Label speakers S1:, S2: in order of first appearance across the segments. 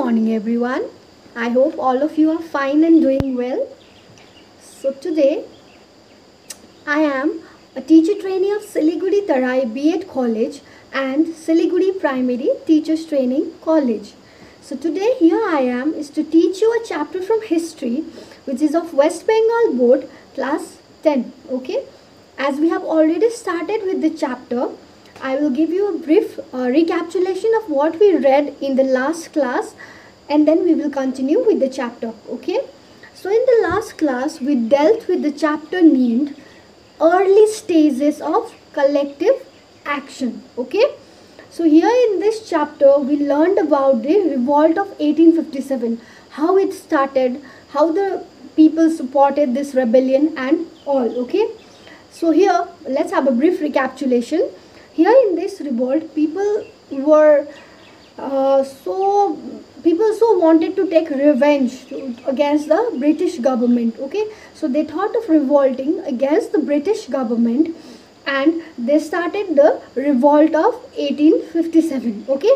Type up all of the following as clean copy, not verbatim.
S1: morning, everyone. I hope all of you are fine and doing well. So, today I am a teacher trainee of Siliguri Tarai B.Ed College and Siliguri Primary Teachers Training College. So, today here I am is to teach you a chapter from history which is of West Bengal Board class 10. Okay, as we have already started with the chapter, I will give you a brief recapitulation of what we read in the last class and then we will continue with the chapter. Okay, so in the last class we dealt with the chapter named Early Stages of Collective Action. Okay, so here in this chapter we learned about the revolt of 1857, how it started, how the people supported this rebellion and all. Okay, so here let's have a brief recapitulation. Here in this revolt, people so wanted to take revenge against the British government. Okay, so they thought of revolting against the British government, and they started the revolt of 1857. Okay,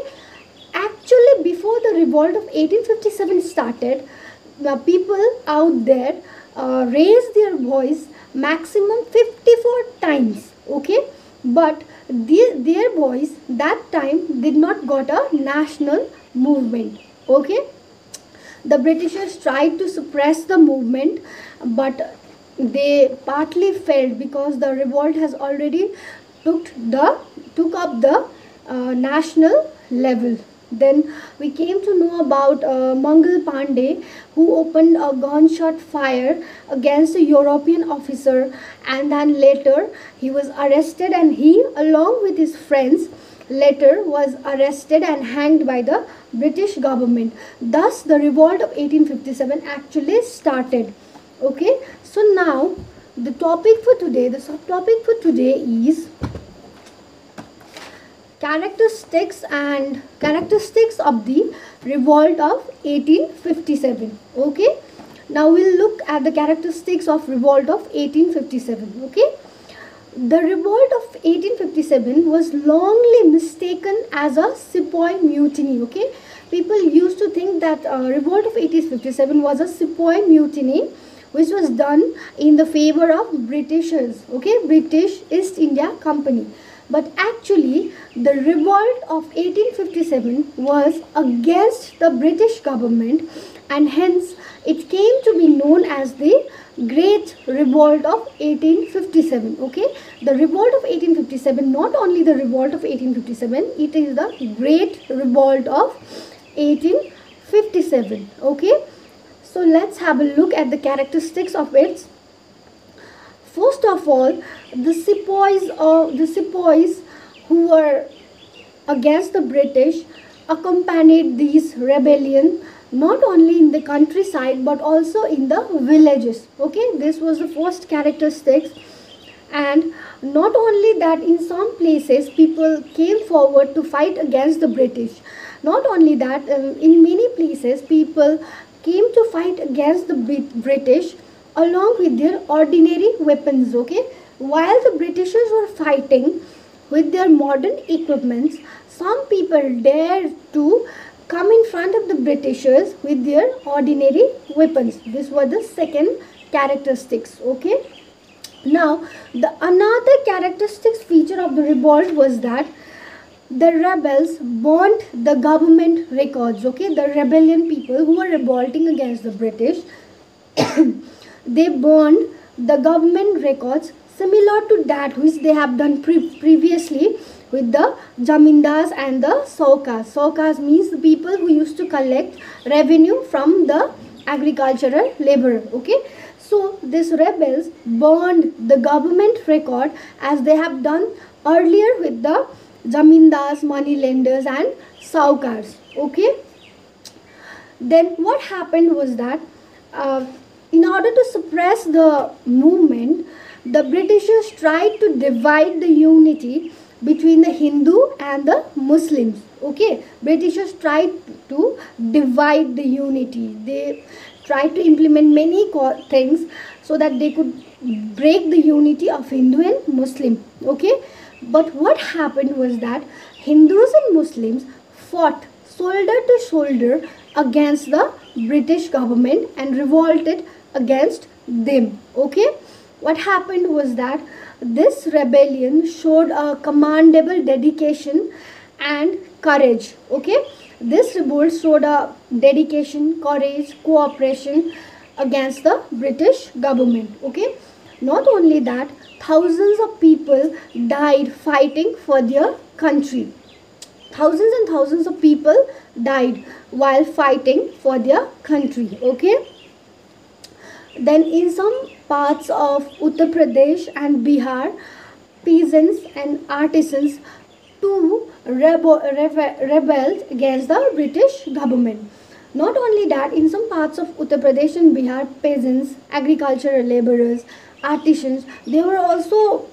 S1: actually before the revolt of 1857 started, the people out there raised their voice maximum 54 times. Okay, but their voice that time did not got a national movement. Okay, the Britishers tried to suppress the movement, but they partly failed because the revolt has already took up the national level. Then we came to know about Mangal Pandey, who opened a gunshot fire against a European officer, and then later he was arrested, and he along with his friends later was arrested and hanged by the British government. Thus the revolt of 1857 actually started. Okay, so now the topic for today, the subtopic for today is characteristics of the revolt of 1857. Okay, now we'll look at the characteristics of revolt of 1857. Okay, the revolt of 1857 was longly mistaken as a sepoy mutiny. Okay, people used to think that revolt of 1857 was a sepoy mutiny which was done in the favor of Britishers. Okay, British East India Company. But actually the revolt of 1857 was against the British government, and hence it came to be known as the Great Revolt of 1857. Okay, the revolt of 1857, not only the revolt of 1857, it is the Great Revolt of 1857. Okay, so let's have a look at the characteristics of its. First of all, the sepoys who were against the British accompanied these rebellion not only in the countryside but also in the villages. Okay, this was the first characteristics. And not only that, in some places people came forward to fight against the British. Not only that, in many places people came to fight against the British along with their ordinary weapons. Okay, while the Britishers were fighting with their modern equipments, some people dared to come in front of the Britishers with their ordinary weapons. This was the second characteristics. Okay, now the another characteristics feature of the revolt was that the rebels burnt the government records. Okay, the rebellion people who were revolting against the British they burned the government records similar to that which they have done previously with the Jamindars and the Saukars. Saukars means the people who used to collect revenue from the agricultural laborer. Okay, so these rebels burned the government record as they have done earlier with the Jamindars, money lenders and Saukars. Okay, then what happened was that in order to suppress the movement, the Britishers tried to divide the unity between the Hindu and the Muslims. Okay, Britishers tried to divide the unity. They tried to implement many things so that they could break the unity of Hindu and Muslim. Okay, but what happened was that Hindus and Muslims fought shoulder to shoulder against the British government and revolted against them. Okay, what happened was that this rebellion showed a commendable dedication and courage. Okay, this revolt showed a dedication, courage, cooperation against the British government. Okay, not only that, thousands of people died fighting for their country. Thousands and thousands of people died while fighting for their country. Okay, then in some parts of Uttar Pradesh and Bihar, peasants and artisans too rebelled against the British government. Not only that, in some parts of Uttar Pradesh and Bihar, peasants, agricultural laborers, artisans, they were also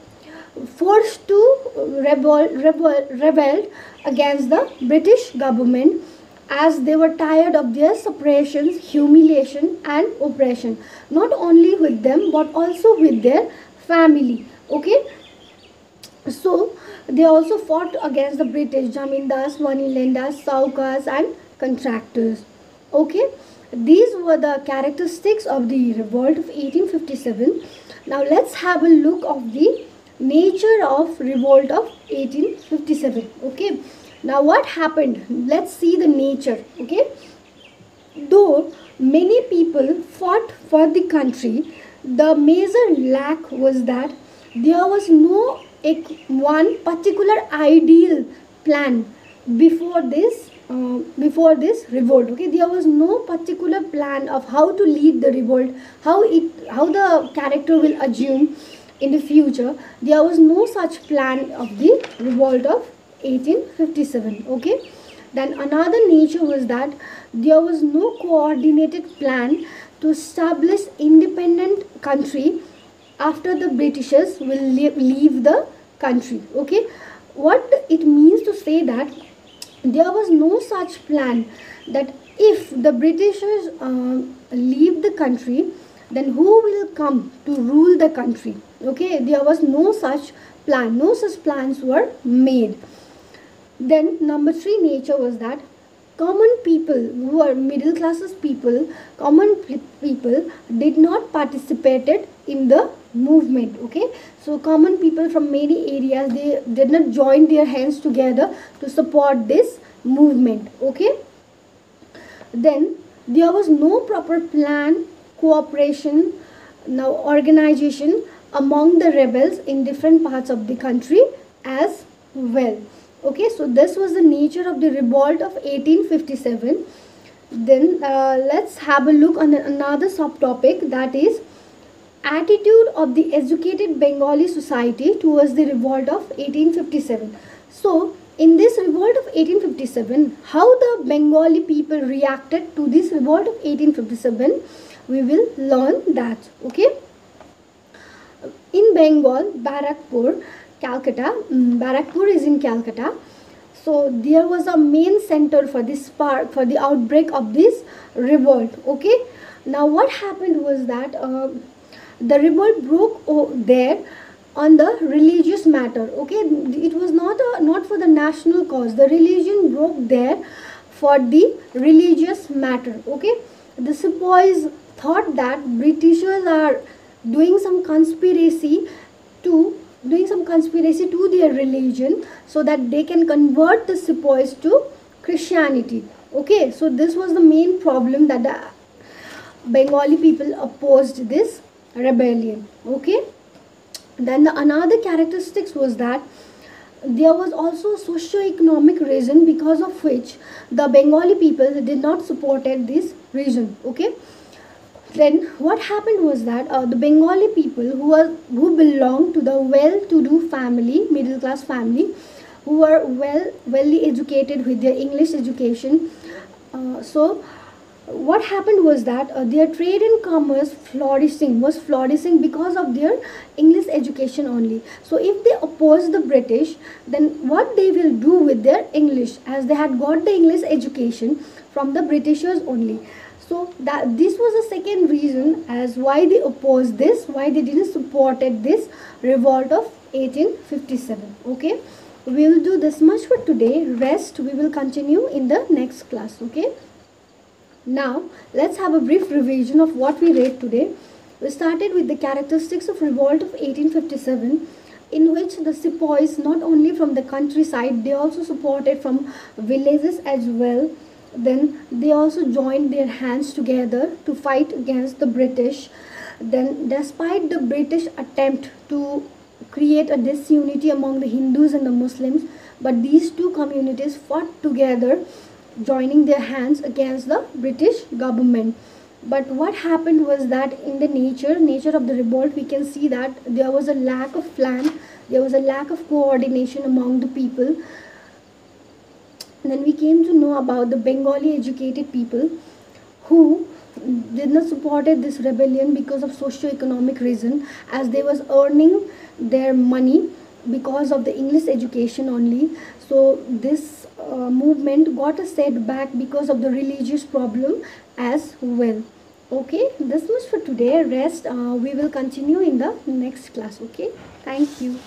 S1: forced to rebel against the British government, as they were tired of their suppressions, humiliation and oppression, not only with them but also with their family. Okay, so they also fought against the British zamindars, moneylenders, saukars and contractors. Okay, these were the characteristics of the revolt of 1857. Now let's have a look of the nature of revolt of 1857. Okay, now what happened? Let's see the nature. Okay, though many people fought for the country, the major lack was that there was no one particular ideal plan before this revolt. Okay, there was no particular plan of how to lead the revolt, how the character will assume in the future. There was no such plan of the revolt of 1857. Okay, then another nature was that there was no coordinated plan to establish independent country after the Britishers will leave the country. Okay, what it means to say that there was no such plan that if the Britishers leave the country, then who will come to rule the country? Okay, there was no such plan. No such plans were made. Then number 3 nature was that common people who are middle classes people, common people did not participated in the movement. Okay, so common people from many areas, they did not join their hands together to support this movement. Okay, then there was no proper plan, cooperation, now organization among the rebels in different parts of the country as well. Okay, so this was the nature of the revolt of 1857. Then let's have a look on another subtopic, that is attitude of the educated Bengali society towards the revolt of 1857. So in this revolt of 1857, how the Bengali people reacted to this revolt of 1857, we will learn that. Okay, in Bengal, Barakpur, Calcutta, Barakpur is in Calcutta. So there was a main center for this part, for the outbreak of this revolt. Okay, now what happened was that the revolt broke there on the religious matter. Okay, it was not for the national cause. The religion broke there for the religious matter. Okay, the sepoys thought that Britishers are doing some conspiracy to their religion, so that they can convert the sepoys to Christianity. Okay, so this was the main problem, that the Bengali people opposed this rebellion. Okay, then another characteristics was that there was also socio-economic reason because of which the Bengali people did not supported this reason. Okay, then what happened was that the Bengali people who belonged to the well-to-do family, middle class family, who were well educated with their English education, so what happened was that their trade and commerce was flourishing because of their English education only. So if they oppose the British, then what they will do with their English, as they had got the English education from the Britishers only. So that this was the second reason as why they opposed this, why they didn't supported this revolt of 1857. Okay, we will do this much for today. Rest we will continue in the next class. Okay. Now, let's have a brief revision of what we read today. We started with the characteristics of revolt of 1857, in which the sepoys, not only from the countryside, they also supported from villages as well. Then they also joined their hands together to fight against the British. Then, despite the British attempt to create a disunity among the Hindus and the Muslims, but these two communities fought together, joining their hands against the British government. But what happened was that in the nature of the revolt, we can see that there was a lack of plan, there was a lack of coordination among the people. Then we came to know about the Bengali educated people who did not supported this rebellion because of socio-economic reason, as they was earning their money because of the English education only. So this movement got a setback because of the religious problem as well. Okay, this was for today. Rest we will continue in the next class. Okay, thank you.